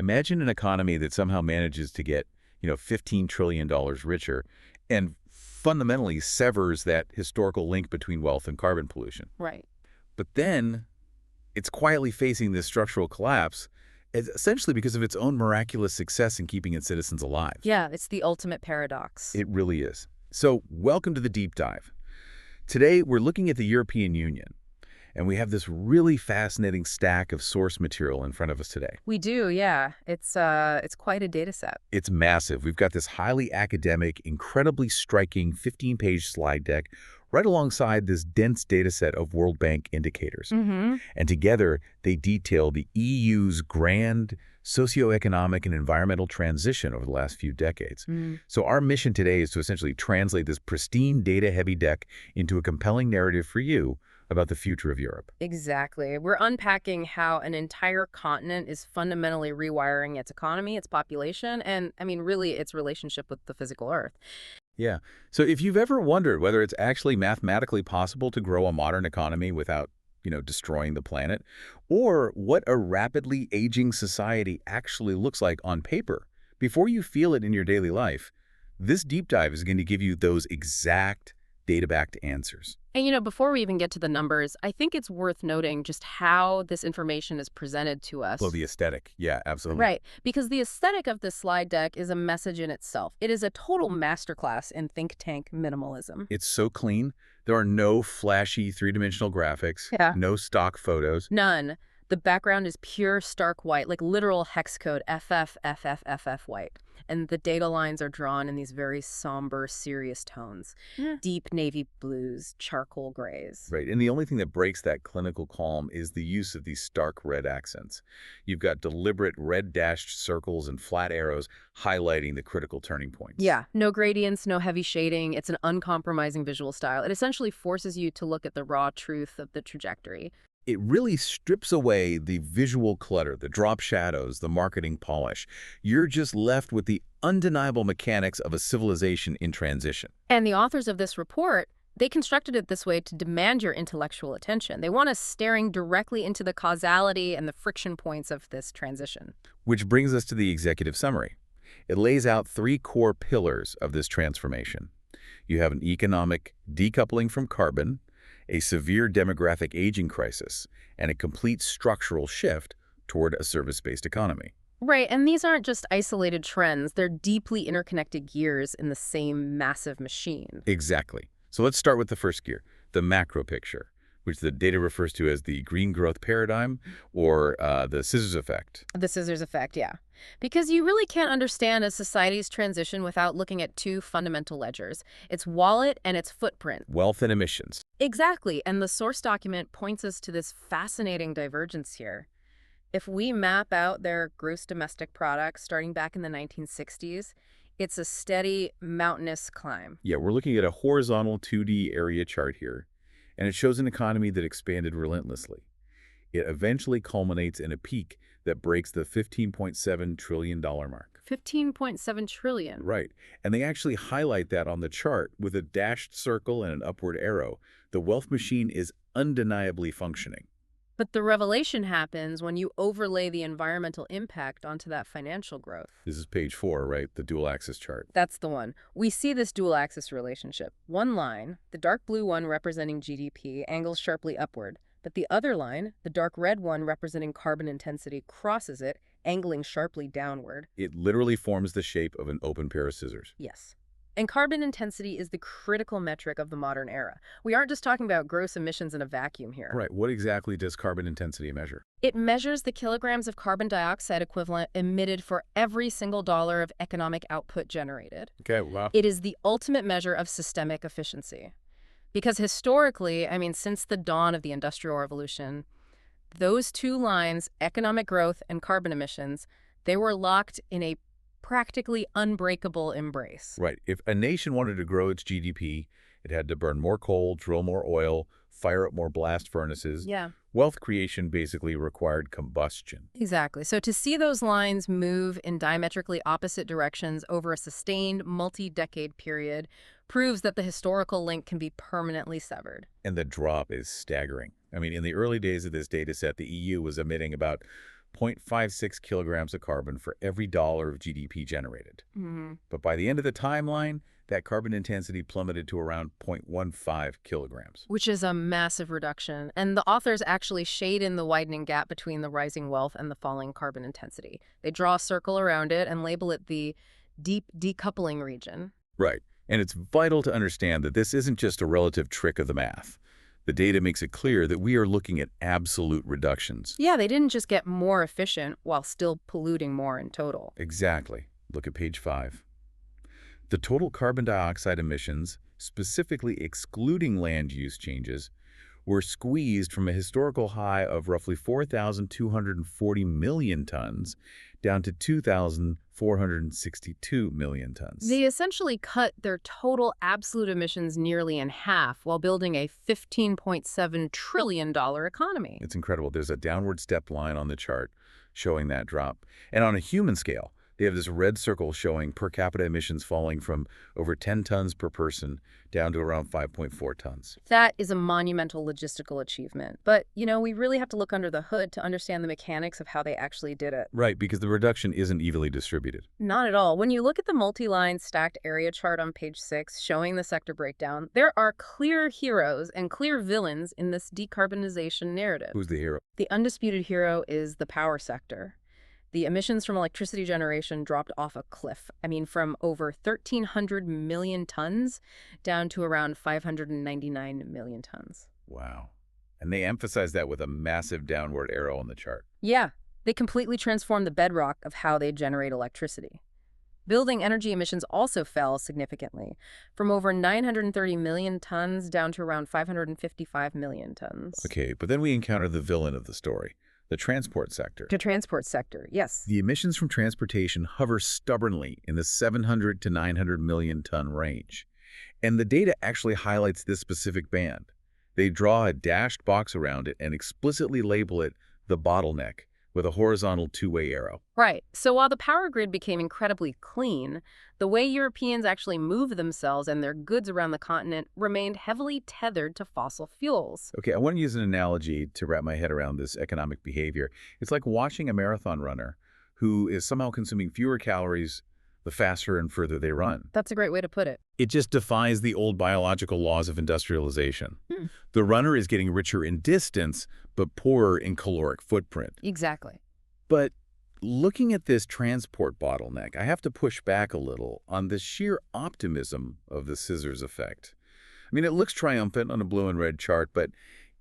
Imagine an economy that somehow manages to get, $15 trillion richer and fundamentally severs that historical link between wealth and carbon pollution. Right. But then it's quietly facing this structural collapse, essentially because of its own miraculous success in keeping its citizens alive. Yeah, it's the ultimate paradox. It really is. So welcome to the deep dive. Today, we're looking at the European Union, and we have this really fascinating stack of source material in front of us today. We do, yeah. It's quite a data set. It's massive. We've got this highly academic, incredibly striking 15-page slide deck right alongside this dense data set of World Bank indicators. Mm-hmm. And together, they detail the EU's grand socioeconomic and environmental transition over the last few decades. So our mission today is to essentially translate this pristine data-heavy deck into a compelling narrative for you about the future of Europe. Exactly. We're unpacking how an entire continent is fundamentally rewiring its economy, its population, and, really its relationship with the physical Earth. Yeah. So if you've ever wondered whether it's actually mathematically possible to grow a modern economy without, destroying the planet, or what a rapidly aging society actually looks like on paper, before you feel it in your daily life, this deep dive is going to give you those exact data-backed answers. And before we even get to the numbers, I think it's worth noting just how this information is presented to us. Well, the aesthetic. Yeah, absolutely. Right, because the aesthetic of this slide deck is a message in itself. It is a total masterclass in think tank minimalism. It's so clean. There are no flashy three-dimensional graphics, Yeah. no stock photos. None. The background is pure stark white, like literal hex code FFFFFF white. And the data lines are drawn in these very somber, serious tones. Deep navy blues, charcoal grays. Right, and the only thing that breaks that clinical calm is the use of these stark red accents. You've got deliberate red dashed circles and flat arrows highlighting the critical turning points. Yeah, no gradients, no heavy shading. It's an uncompromising visual style. It essentially forces you to look at the raw truth of the trajectory. It really strips away the visual clutter, the drop shadows, the marketing polish. You're just left with the undeniable mechanics of a civilization in transition. And the authors of this report, they constructed it this way to demand your intellectual attention. They want us staring directly into the causality and the friction points of this transition. Which brings us to the executive summary. It lays out three core pillars of this transformation. You have an economic decoupling from carbon, a severe demographic aging crisis, and a complete structural shift toward a service-based economy. Right, and these aren't just isolated trends. They're deeply interconnected gears in the same massive machine. Exactly. So let's start with the first gear, the macro picture, which the data refers to as the green growth paradigm or the scissors effect. The scissors effect, yeah. Because you really can't understand a society's transition without looking at two fundamental ledgers, its wallet and its footprint. Wealth and emissions. Exactly, and the source document points us to this fascinating divergence here. If we map out their gross domestic product starting back in the 1960s, it's a steady, mountainous climb. Yeah, we're looking at a horizontal 2D area chart here, and it shows an economy that expanded relentlessly. It eventually culminates in a peak that breaks the $15.7 trillion mark. 15.7 trillion. Right. And they actually highlight that on the chart with a dashed circle and an upward arrow. The wealth machine is undeniably functioning. But the revelation happens when you overlay the environmental impact onto that financial growth. This is page 4, right? The dual axis chart. That's the one. We see this dual axis relationship. One line, the dark blue one representing GDP, angles sharply upward. But the other line, the dark red one representing carbon intensity, crosses it, angling sharply downward. It literally forms the shape of an open pair of scissors. Yes. And carbon intensity is the critical metric of the modern era. We aren't just talking about gross emissions in a vacuum here. Right. What exactly does carbon intensity measure? It measures the kilograms of carbon dioxide equivalent emitted for every single dollar of economic output generated. Okay, wow. It is the ultimate measure of systemic efficiency. Because historically, since the dawn of the Industrial Revolution, those two lines, economic growth and carbon emissions, they were locked in a practically unbreakable embrace. Right. If a nation wanted to grow its GDP, it had to burn more coal, drill more oil, fire up more blast furnaces. Yeah. Wealth creation basically required combustion. Exactly. So to see those lines move in diametrically opposite directions over a sustained multi-decade period proves that the historical link can be permanently severed. And the drop is staggering. In the early days of this data set, the EU was emitting about 0.56 kilograms of carbon for every dollar of GDP generated. Hmm. But by the end of the timeline, that carbon intensity plummeted to around 0.15 kilograms. Which is a massive reduction. And the authors actually shade in the widening gap between the rising wealth and the falling carbon intensity. They draw a circle around it and label it the deep decoupling region. Right. And it's vital to understand that this isn't just a relative trick of the math. The data makes it clear that we are looking at absolute reductions. Yeah, they didn't just get more efficient while still polluting more in total. Exactly. Look at page 5. The total carbon dioxide emissions, specifically excluding land use changes, were squeezed from a historical high of roughly 4,240 million tons down to 2,462 million tons. They essentially cut their total absolute emissions nearly in half while building a $15.7 trillion economy. It's incredible. There's a downward step line on the chart showing that drop. And on a human scale, they have this red circle showing per capita emissions falling from over 10 tons per person down to around 5.4 tons. That is a monumental logistical achievement. But, we really have to look under the hood to understand the mechanics of how they actually did it. Right, because the reduction isn't evenly distributed. Not at all. When you look at the multi-line stacked area chart on page 6 showing the sector breakdown, there are clear heroes and clear villains in this decarbonization narrative. Who's the hero? The undisputed hero is the power sector. The emissions from electricity generation dropped off a cliff. From over 1,300 million tons down to around 599 million tons. Wow. And they emphasize that with a massive downward arrow on the chart. Yeah, they completely transformed the bedrock of how they generate electricity. Building energy emissions also fell significantly, from over 930 million tons down to around 555 million tons. Okay, but then we encounter the villain of the story. The transport sector. The transport sector, yes. The emissions from transportation hover stubbornly in the 700 to 900 million ton range. And the data actually highlights this specific band. They draw a dashed box around it and explicitly label it the bottleneck with a horizontal two-way arrow. Right. So while the power grid became incredibly clean, the way Europeans actually moved themselves and their goods around the continent remained heavily tethered to fossil fuels. Okay, I want to use an analogy to wrap my head around this economic behavior. It's like watching a marathon runner who is somehow consuming fewer calories the faster and further they run. That's a great way to put it. It just defies the old biological laws of industrialization. Hmm. The runner is getting richer in distance, but poorer in caloric footprint. Exactly. But looking at this transport bottleneck, I have to push back a little on the sheer optimism of the scissors effect. It looks triumphant on a blue and red chart, but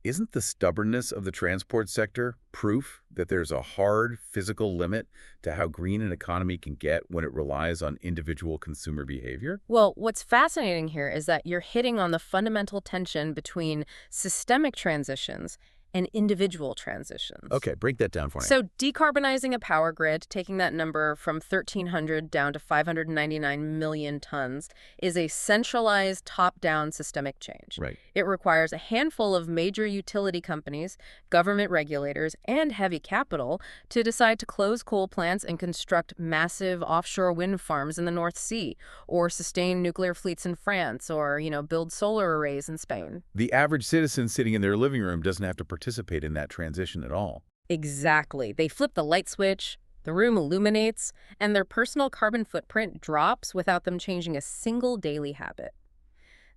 isn't the stubbornness of the transport sector proof that there's a hard physical limit to how green an economy can get when it relies on individual consumer behavior? Well, what's fascinating here is that you're hitting on the fundamental tension between systemic transitions and individual transitions. Okay, break that down for me. So decarbonizing a power grid, taking that number from 1,300 down to 599 million tons, is a centralized top-down systemic change. Right. It requires a handful of major utility companies, government regulators, and heavy capital to decide to close coal plants and construct massive offshore wind farms in the North Sea, or sustain nuclear fleets in France, or, build solar arrays in Spain. The average citizen sitting in their living room doesn't have to participate in that transition at all. Exactly. They flip the light switch, the room illuminates, and their personal carbon footprint drops without them changing a single daily habit.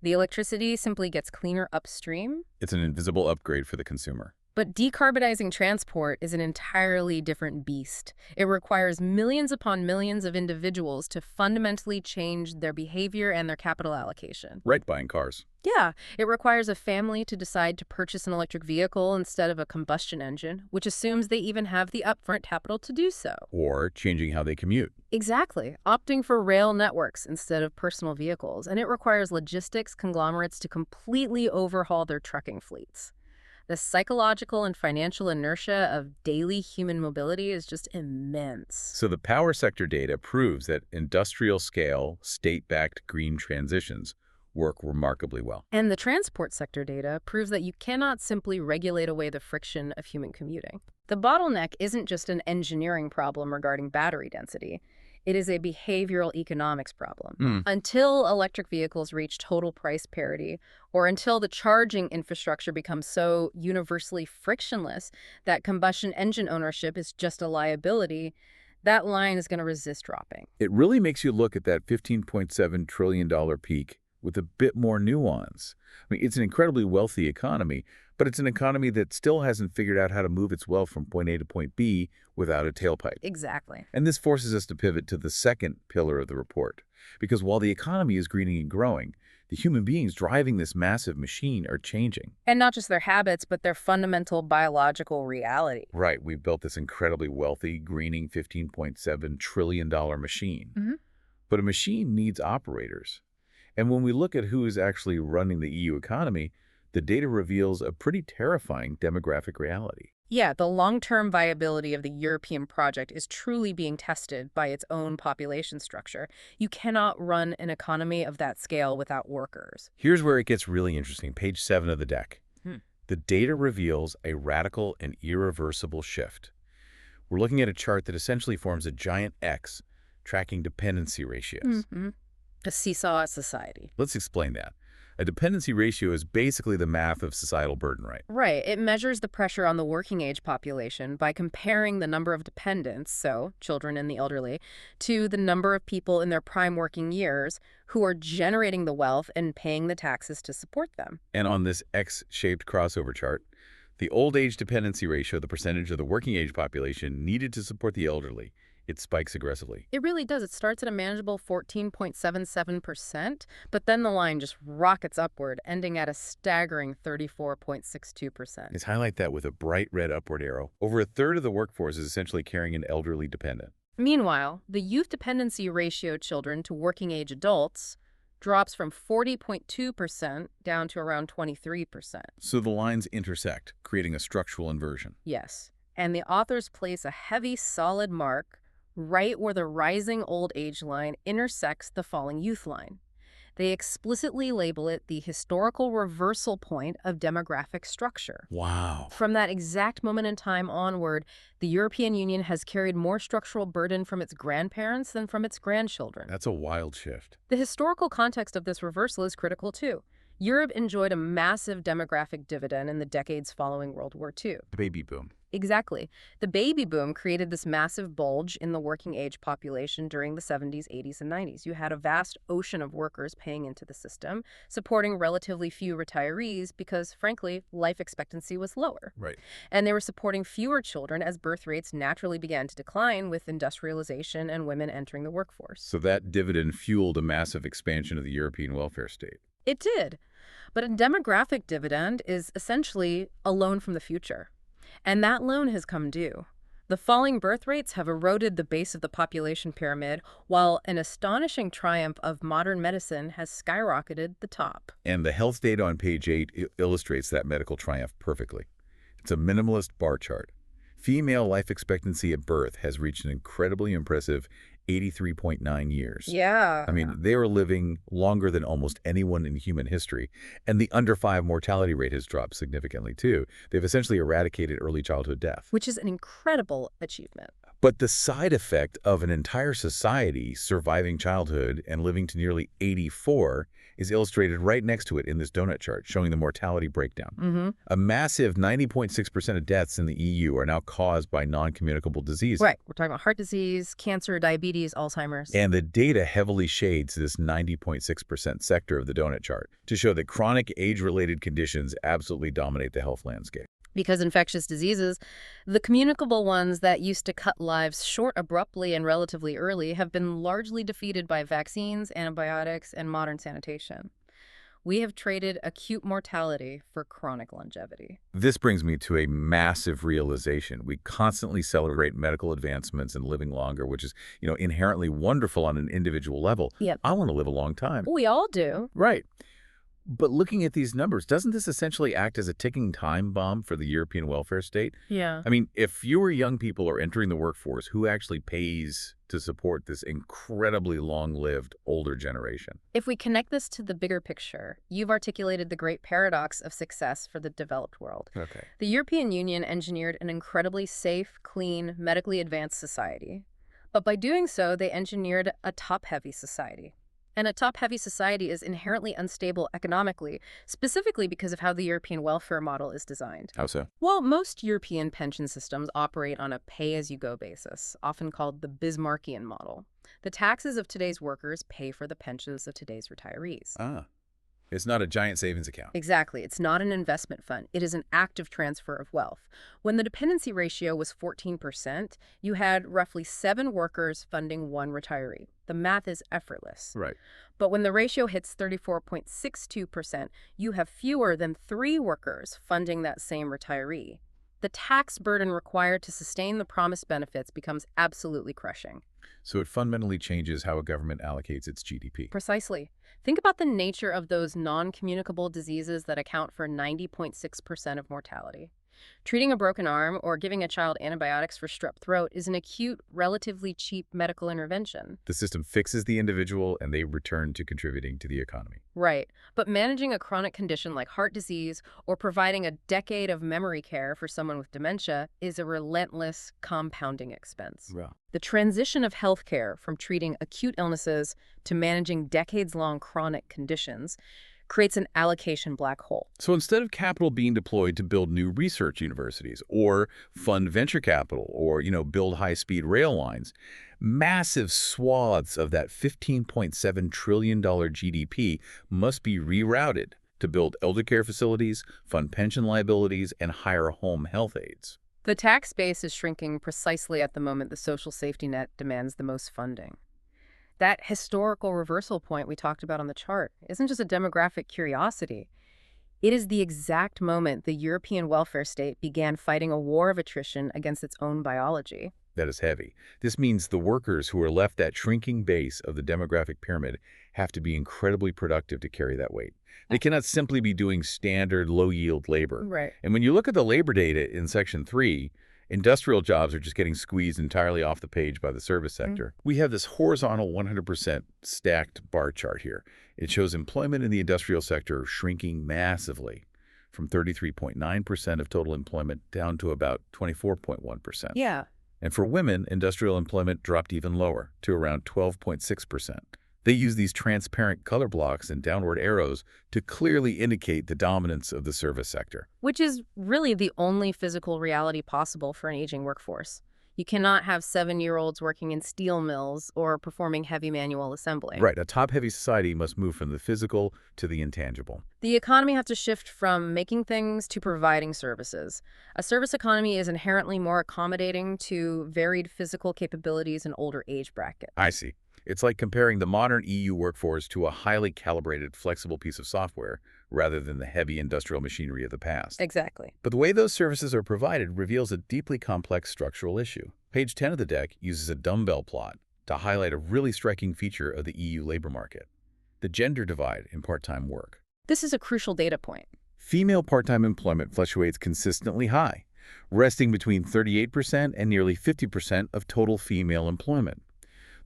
The electricity simply gets cleaner upstream. It's an invisible upgrade for the consumer. But decarbonizing transport is an entirely different beast. It requires millions upon millions of individuals to fundamentally change their behavior and their capital allocation. Right, buying cars. Yeah, it requires a family to decide to purchase an electric vehicle instead of a combustion engine, which assumes they even have the upfront capital to do so. Or changing how they commute. Exactly, opting for rail networks instead of personal vehicles. And it requires logistics conglomerates to completely overhaul their trucking fleets. The psychological and financial inertia of daily human mobility is just immense. So the power sector data proves that industrial-scale, state-backed green transitions work remarkably well. And the transport sector data proves that you cannot simply regulate away the friction of human commuting. The bottleneck isn't just an engineering problem regarding battery density. It is a behavioral economics problem. Until electric vehicles reach total price parity, or until the charging infrastructure becomes so universally frictionless that combustion engine ownership is just a liability, that line is going to resist dropping. It really makes you look at that $15.7 trillion peak with a bit more nuance. I mean, it's an incredibly wealthy economy, but it's an economy that still hasn't figured out how to move its wealth from point A to point B without a tailpipe. Exactly. And this forces us to pivot to the second pillar of the report. Because while the economy is greening and growing, the human beings driving this massive machine are changing. And not just their habits, but their fundamental biological reality. Right, we've built this incredibly wealthy, greening $15.7 trillion machine. But a machine needs operators. And when we look at who is actually running the EU economy, the data reveals a pretty terrifying demographic reality. Yeah, the long-term viability of the European project is truly being tested by its own population structure. You cannot run an economy of that scale without workers. Here's where it gets really interesting, page 7 of the deck. The data reveals a radical and irreversible shift. We're looking at a chart that essentially forms a giant X, tracking dependency ratios. A seesaw society. Let's explain that. A dependency ratio is basically the math of societal burden, right? Right. It measures the pressure on the working age population by comparing the number of dependents, so children and the elderly, to the number of people in their prime working years who are generating the wealth and paying the taxes to support them. And on this X-shaped crossover chart, the old age dependency ratio, the percentage of the working age population needed to support the elderly, it spikes aggressively. It really does. It starts at a manageable 14.77%, but then the line just rockets upward, ending at a staggering 34.62%. Let's highlight that with a bright red upward arrow. Over a third of the workforce is essentially carrying an elderly dependent. Meanwhile, the youth dependency ratio children to working age adults drops from 40.2% down to around 23%. So the lines intersect, creating a structural inversion. Yes. And the authors place a heavy, solid mark right where the rising old age line intersects the falling youth line. They explicitly label it the historical reversal point of demographic structure. Wow. From that exact moment in time onward, the European Union has carried more structural burden from its grandparents than from its grandchildren. That's a wild shift. The historical context of this reversal is critical too. Europe enjoyed a massive demographic dividend in the decades following World War II. The baby boom. Exactly. The baby boom created this massive bulge in the working age population during the 70s, 80s, and 90s. You had a vast ocean of workers paying into the system, supporting relatively few retirees because, frankly, life expectancy was lower. Right. And they were supporting fewer children as birth rates naturally began to decline with industrialization and women entering the workforce. So that dividend fueled a massive expansion of the European welfare state. It did. But a demographic dividend is essentially a loan from the future. And that loan has come due. The falling birth rates have eroded the base of the population pyramid, while an astonishing triumph of modern medicine has skyrocketed the top. And the health data on page 8 illustrates that medical triumph perfectly. It's a minimalist bar chart. Female life expectancy at birth has reached an incredibly impressive 83.9 years. Yeah. I mean, they are living longer than almost anyone in human history. And the under 5 mortality rate has dropped significantly, too. They've essentially eradicated early childhood death. Which is an incredible achievement. But the side effect of an entire society surviving childhood and living to nearly 84 is illustrated right next to it in this donut chart, showing the mortality breakdown. A massive 90.6% of deaths in the EU are now caused by non-communicable disease. Right. We're talking about heart disease, cancer, diabetes, Alzheimer's. And the data heavily shades this 90.6% sector of the donut chart to show that chronic age-related conditions absolutely dominate the health landscape. Because infectious diseases, the communicable ones that used to cut lives short abruptly and relatively early, have been largely defeated by vaccines, antibiotics, and modern sanitation. We have traded acute mortality for chronic longevity. This brings me to a massive realization. We constantly celebrate medical advancements and living longer, which is, inherently wonderful on an individual level. Yep. I want to live a long time. We all do. Right. But looking at these numbers, doesn't this essentially act as a ticking time bomb for the European welfare state? Yeah. I mean, if fewer young people are entering the workforce, who actually pays to support this incredibly long-lived older generation? If we connect this to the bigger picture, you've articulated the great paradox of success for the developed world. Okay. The European Union engineered an incredibly safe, clean, medically advanced society. But by doing so, they engineered a top-heavy society. And a top-heavy society is inherently unstable economically, specifically because of how the European welfare model is designed. How so? Well, most European pension systems operate on a pay-as-you-go basis, often called the Bismarckian model. The taxes of today's workers pay for the pensions of today's retirees. Ah, it's not a giant savings account. Exactly. It's not an investment fund. It is an active transfer of wealth. When the dependency ratio was 14%, you had roughly 7 workers funding 1 retiree. The math is effortless. Right. But when the ratio hits 34.62%, you have fewer than 3 workers funding that same retiree. The tax burden required to sustain the promised benefits becomes absolutely crushing. So it fundamentally changes how a government allocates its GDP. Precisely. Think about the nature of those non-communicable diseases that account for 90.6% of mortality. Treating a broken arm or giving a child antibiotics for strep throat is an acute, relatively cheap medical intervention. The system fixes the individual and they return to contributing to the economy. Right. But managing a chronic condition like heart disease or providing a decade of memory care for someone with dementia is a relentless, compounding expense. Yeah. The transition of healthcare from treating acute illnesses to managing decades-long chronic conditions creates an allocation black hole. So instead of capital being deployed to build new research universities or fund venture capital or, build high-speed rail lines, massive swaths of that $15.7 trillion GDP must be rerouted to build elder care facilities, fund pension liabilities, and hire home health aides. The tax base is shrinking precisely at the moment the social safety net demands the most funding. That historical reversal point we talked about on the chart isn't just a demographic curiosity. It is the exact moment the European welfare state began fighting a war of attrition against its own biology. That is heavy. This means the workers who are left at shrinking base of the demographic pyramid have to be incredibly productive to carry that weight. They cannot simply be doing standard low-yield labor. Right. And when you look at the labor data in Section 3, industrial jobs are just getting squeezed entirely off the page by the service sector. We have this horizontal 100% stacked bar chart here. It shows employment in the industrial sector shrinking massively from 33.9% of total employment down to about 24.1%. Yeah. And for women, industrial employment dropped even lower to around 12.6%. They use these transparent color blocks and downward arrows to clearly indicate the dominance of the service sector. Which is really the only physical reality possible for an aging workforce. You cannot have 7-year-olds working in steel mills or performing heavy manual assembly. Right, a top-heavy society must move from the physical to the intangible. The economy has to shift from making things to providing services. A service economy is inherently more accommodating to varied physical capabilities in older age brackets. I see. It's like comparing the modern EU workforce to a highly calibrated, flexible piece of software rather than the heavy industrial machinery of the past. Exactly. But the way those services are provided reveals a deeply complex structural issue. Page 10 of the deck uses a dumbbell plot to highlight a really striking feature of the EU labor market: the gender divide in part-time work. This is a crucial data point. Female part-time employment fluctuates consistently high, resting between 38% and nearly 50% of total female employment.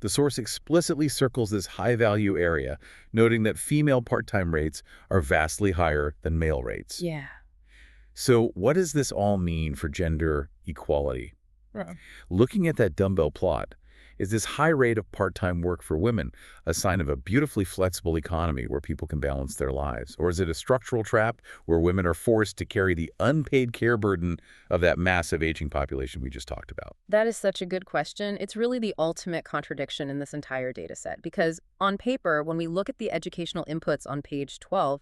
The source explicitly circles this high-value area, noting that female part-time rates are vastly higher than male rates. Yeah. So what does this all mean for gender equality? Right. Looking at that dumbbell plot, is this high rate of part-time work for women a sign of a beautifully flexible economy where people can balance their lives? Or is it a structural trap where women are forced to carry the unpaid care burden of that massive aging population we just talked about? That is such a good question. It's really the ultimate contradiction in this entire data set because on paper, when we look at the educational inputs on page 12,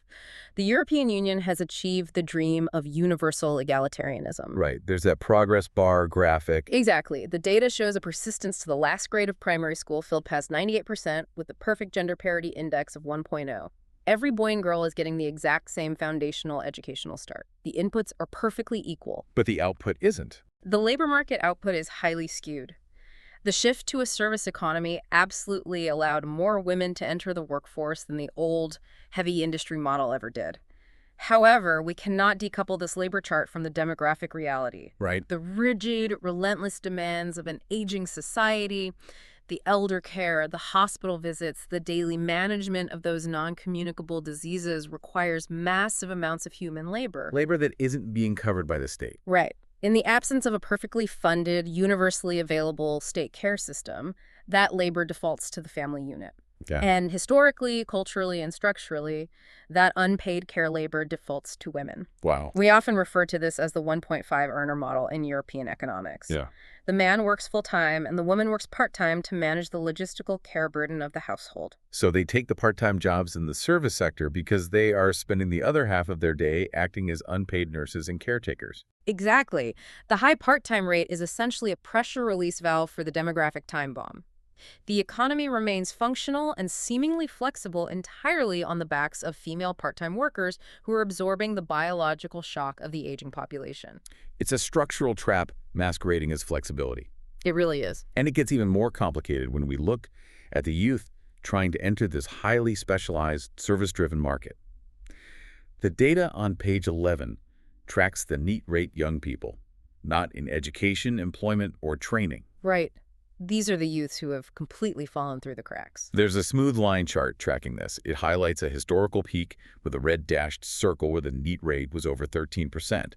the European Union has achieved the dream of universal egalitarianism. Right. There's that progress bar graphic. Exactly. The data shows a persistence to the last grade of primary school filled past 98% with the perfect gender parity index of 1.0. Every boy and girl is getting the exact same foundational educational start. The inputs are perfectly equal. But the output isn't. The labor market output is highly skewed. The shift to a service economy absolutely allowed more women to enter the workforce than the old, heavy industry model ever did. However, we cannot decouple this labor chart from the demographic reality. Right. The rigid, relentless demands of an aging society, the elder care, the hospital visits, the daily management of those non-communicable diseases requires massive amounts of human labor. Labor that isn't being covered by the state. Right. In the absence of a perfectly funded, universally available state care system, that labor defaults to the family unit. Yeah. And historically, culturally, and structurally, that unpaid care labor defaults to women. Wow. We often refer to this as the 1.5 earner model in European economics. Yeah. The man works full-time and the woman works part-time to manage the logistical care burden of the household. So they take the part-time jobs in the service sector because they are spending the other half of their day acting as unpaid nurses and caretakers. Exactly. The high part-time rate is essentially a pressure release valve for the demographic time bomb. The economy remains functional and seemingly flexible entirely on the backs of female part-time workers who are absorbing the biological shock of the aging population. It's a structural trap masquerading as flexibility. It really is. And it gets even more complicated when we look at the youth trying to enter this highly specialized, service-driven market. The data on page 11 tracks the NEET rate young people, not in education, employment, or training. Right. These are the youths who have completely fallen through the cracks. There's a smooth line chart tracking this. It highlights a historical peak with a red dashed circle where the NEET rate was over 13%.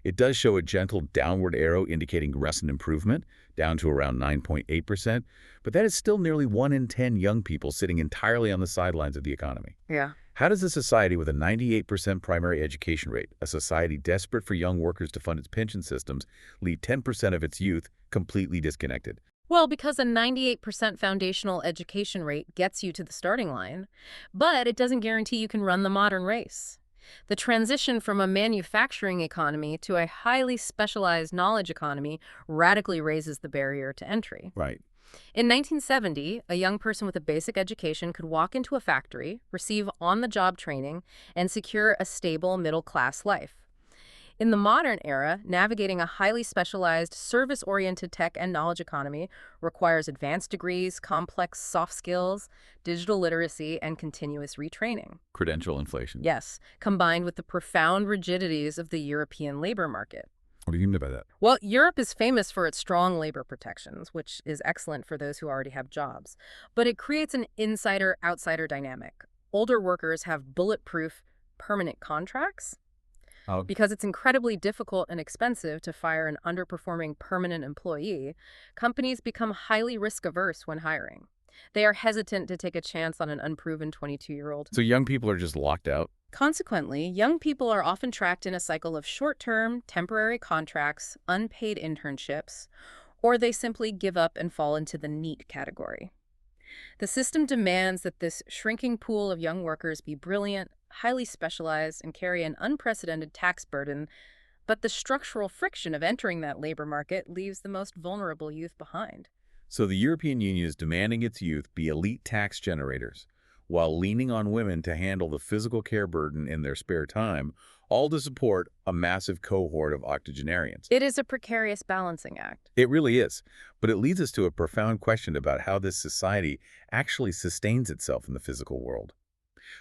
It does show a gentle downward arrow indicating recent improvement, down to around 9.8%, but that is still nearly 1 in 10 young people sitting entirely on the sidelines of the economy. Yeah. How does a society with a 98% primary education rate, a society desperate for young workers to fund its pension systems, leave 10% of its youth completely disconnected? Well, because a 98% foundational education rate gets you to the starting line, but it doesn't guarantee you can run the modern race. The transition from a manufacturing economy to a highly specialized knowledge economy radically raises the barrier to entry. Right. In 1970, a young person with a basic education could walk into a factory, receive on-the-job training, and secure a stable middle-class life. In the modern era, navigating a highly specialized, service-oriented tech and knowledge economy requires advanced degrees, complex soft skills, digital literacy, and continuous retraining. Credential inflation. Yes, combined with the profound rigidities of the European labor market. What do you mean by that? Well, Europe is famous for its strong labor protections, which is excellent for those who already have jobs. But it creates an insider-outsider dynamic. Older workers have bulletproof, permanent contracts. Because it's incredibly difficult and expensive to fire an underperforming permanent employee, companies become highly risk-averse when hiring. They are hesitant to take a chance on an unproven 22-year-old. So young people are just locked out? Consequently, young people are often trapped in a cycle of short-term, temporary contracts, unpaid internships, or they simply give up and fall into the NEET category. The system demands that this shrinking pool of young workers be brilliant, highly specialized, and carry an unprecedented tax burden, but the structural friction of entering that labor market leaves the most vulnerable youth behind. So the European Union is demanding its youth be elite tax generators, while leaning on women to handle the physical care burden in their spare time, all to support a massive cohort of octogenarians. It is a precarious balancing act. It really is, but it leads us to a profound question about how this society actually sustains itself in the physical world.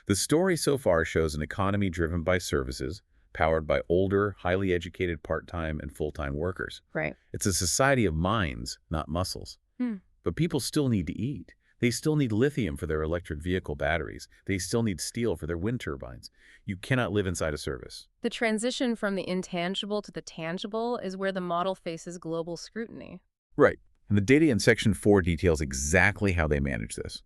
The story so far shows an economy driven by services, powered by older, highly educated part-time and full-time workers. Right. It's a society of minds, not muscles. But people still need to eat. They still need lithium for their electric vehicle batteries. They still need steel for their wind turbines. You cannot live inside a service. The transition from the intangible to the tangible is where the model faces global scrutiny. Right. And the data in Section 4 details exactly how they manage this.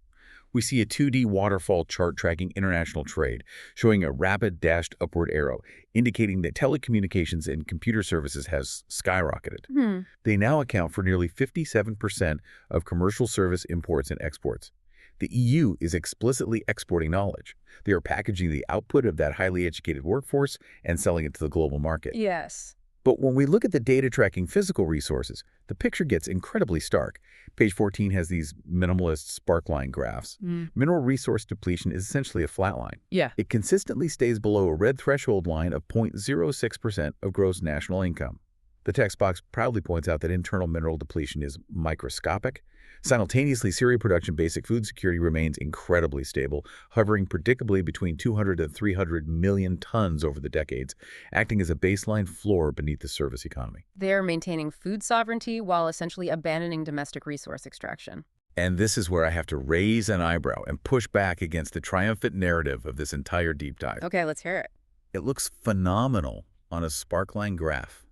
We see a 2D waterfall chart tracking international trade, showing a rapid dashed upward arrow, indicating that telecommunications and computer services has skyrocketed. They now account for nearly 57% of commercial service imports and exports. The EU is explicitly exporting knowledge. They are packaging the output of that highly educated workforce and selling it to the global market. Yes. But when we look at the data tracking physical resources, the picture gets incredibly stark. Page 14 has these minimalist spark line graphs. Mineral resource depletion is essentially a flat line. Yeah. It consistently stays below a red threshold line of 0.06% of gross national income. The text box proudly points out that internal mineral depletion is microscopic. Simultaneously, cereal production basic food security remains incredibly stable, hovering predictably between 200 and 300 million tons over the decades, acting as a baseline floor beneath the service economy. They're maintaining food sovereignty while essentially abandoning domestic resource extraction. And this is where I have to raise an eyebrow and push back against the triumphant narrative of this entire deep dive. Okay, let's hear it. It looks phenomenal on a sparkline graph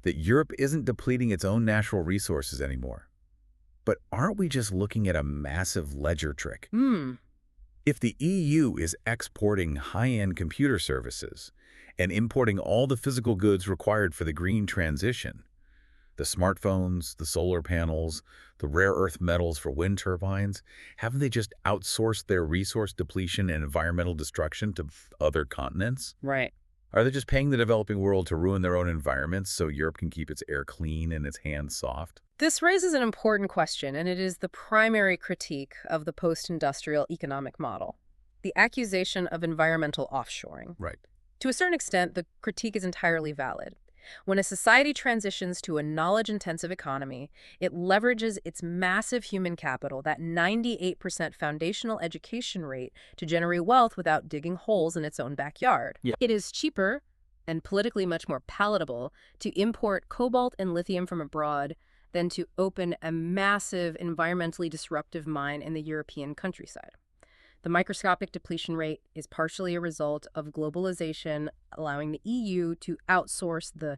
that Europe isn't depleting its own natural resources anymore. But aren't we just looking at a massive ledger trick? If the EU is exporting high-end computer services and importing all the physical goods required for the green transition, the smartphones, the solar panels, the rare earth metals for wind turbines, haven't they just outsourced their resource depletion and environmental destruction to other continents? Right. Are they just paying the developing world to ruin their own environments so Europe can keep its air clean and its hands soft? This raises an important question, and it is the primary critique of the post-industrial economic model, the accusation of environmental offshoring. Right. To a certain extent, the critique is entirely valid. When a society transitions to a knowledge-intensive economy, it leverages its massive human capital, that 98% foundational education rate, to generate wealth without digging holes in its own backyard. Yeah. It is cheaper and politically much more palatable to import cobalt and lithium from abroad than to open a massive environmentally disruptive mine in the European countryside. The microscopic depletion rate is partially a result of globalization, allowing the EU to outsource the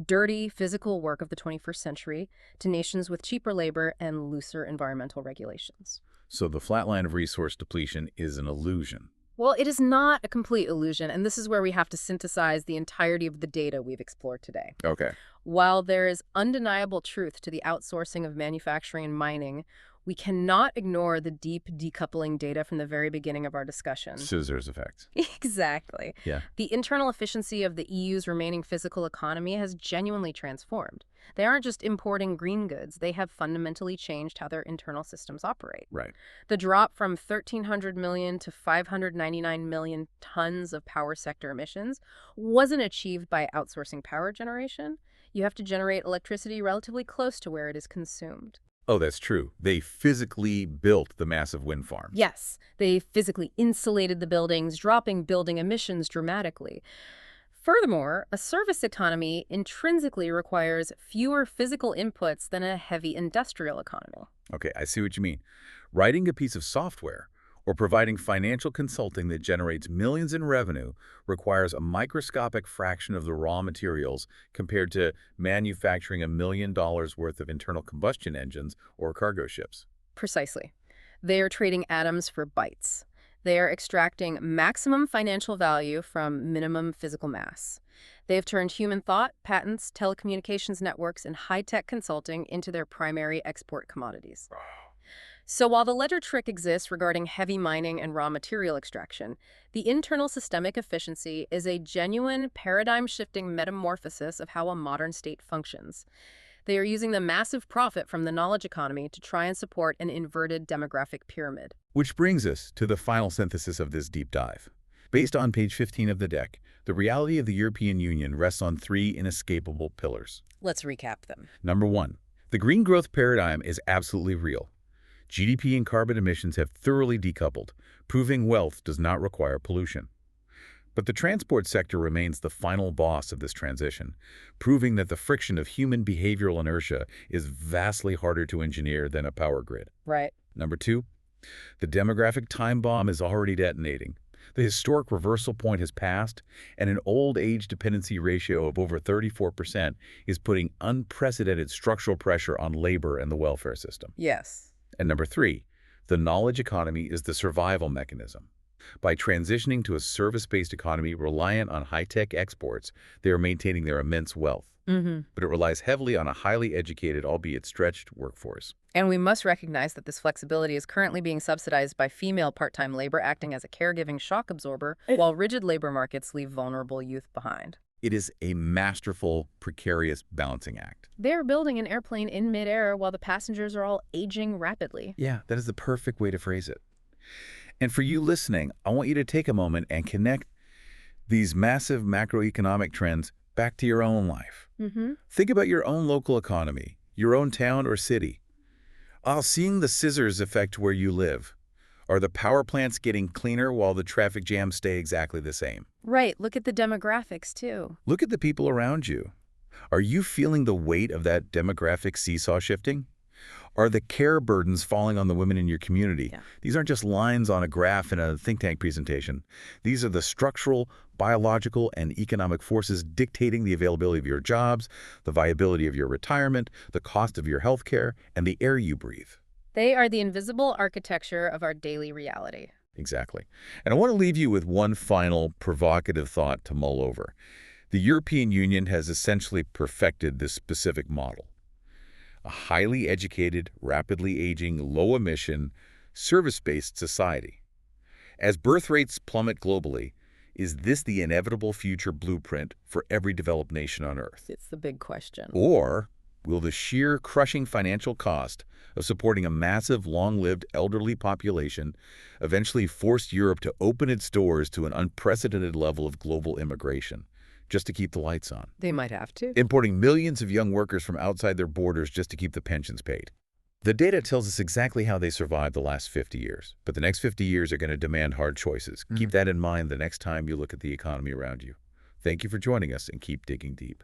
dirty physical work of the 21st century to nations with cheaper labor and looser environmental regulations. So the flat line of resource depletion is an illusion. Well, it is not a complete illusion, and this is where we have to synthesize the entirety of the data we've explored today. Okay. While there is undeniable truth to the outsourcing of manufacturing and mining, we cannot ignore the deep decoupling data from the very beginning of our discussion. Scissors effect. Exactly. Yeah. The internal efficiency of the EU's remaining physical economy has genuinely transformed. They aren't just importing green goods, they have fundamentally changed how their internal systems operate. Right. The drop from 1,300 million to 599 million tons of power sector emissions wasn't achieved by outsourcing power generation. You have to generate electricity relatively close to where it is consumed. Oh, that's true. They physically built the massive wind farms. Yes, they physically insulated the buildings, dropping building emissions dramatically. Furthermore, a service economy intrinsically requires fewer physical inputs than a heavy industrial economy. Okay, I see what you mean. Writing a piece of software or providing financial consulting that generates millions in revenue requires a microscopic fraction of the raw materials compared to manufacturing $1 million worth of internal combustion engines or cargo ships. Precisely. They are trading atoms for bytes. They are extracting maximum financial value from minimum physical mass. They have turned human thought, patents, telecommunications networks, and high-tech consulting into their primary export commodities. So while the ledger trick exists regarding heavy mining and raw material extraction, the internal systemic efficiency is a genuine paradigm-shifting metamorphosis of how a modern state functions. They are using the massive profit from the knowledge economy to try and support an inverted demographic pyramid. Which brings us to the final synthesis of this deep dive. Based on page 15 of the deck, the reality of the European Union rests on three inescapable pillars. Let's recap them. Number one, the green growth paradigm is absolutely real. GDP and carbon emissions have thoroughly decoupled, proving wealth does not require pollution. But the transport sector remains the final boss of this transition, proving that the friction of human behavioral inertia is vastly harder to engineer than a power grid. Right. Number two, the demographic time bomb is already detonating. The historic reversal point has passed, and an old age dependency ratio of over 34% is putting unprecedented structural pressure on labor and the welfare system. Yes. And number three, the knowledge economy is the survival mechanism. By transitioning to a service-based economy reliant on high-tech exports, they are maintaining their immense wealth. But it relies heavily on a highly educated, albeit stretched, workforce. And we must recognize that this flexibility is currently being subsidized by female part-time labor acting as a caregiving shock absorber, while rigid labor markets leave vulnerable youth behind. It is a masterful, precarious balancing act. They're building an airplane in midair while the passengers are all aging rapidly. Yeah, that is the perfect way to phrase it. And for you listening, I want you to take a moment and connect these massive macroeconomic trends back to your own life. Mm-hmm. Think about your own local economy, your own town or city. Seeing the scissors affect where you live. Are the power plants getting cleaner while the traffic jams stay exactly the same? Right. Look at the demographics, too. Look at the people around you. Are you feeling the weight of that demographic seesaw shifting? Are the care burdens falling on the women in your community? Yeah. These aren't just lines on a graph in a think tank presentation. These are the structural, biological, and economic forces dictating the availability of your jobs, the viability of your retirement, the cost of your health care, and the air you breathe. They are the invisible architecture of our daily reality. Exactly. And I want to leave you with one final provocative thought to mull over. The European Union has essentially perfected this specific model. A highly educated, rapidly aging, low-emission, service-based society. As birth rates plummet globally, is this the inevitable future blueprint for every developed nation on Earth? It's the big question. Or will the sheer crushing financial cost of supporting a massive, long-lived elderly population eventually force Europe to open its doors to an unprecedented level of global immigration, just to keep the lights on? They might have to. Importing millions of young workers from outside their borders just to keep the pensions paid. The data tells us exactly how they survived the last 50 years, but the next 50 years are going to demand hard choices. Keep that in mind the next time you look at the economy around you. Thank you for joining us, and keep digging deep.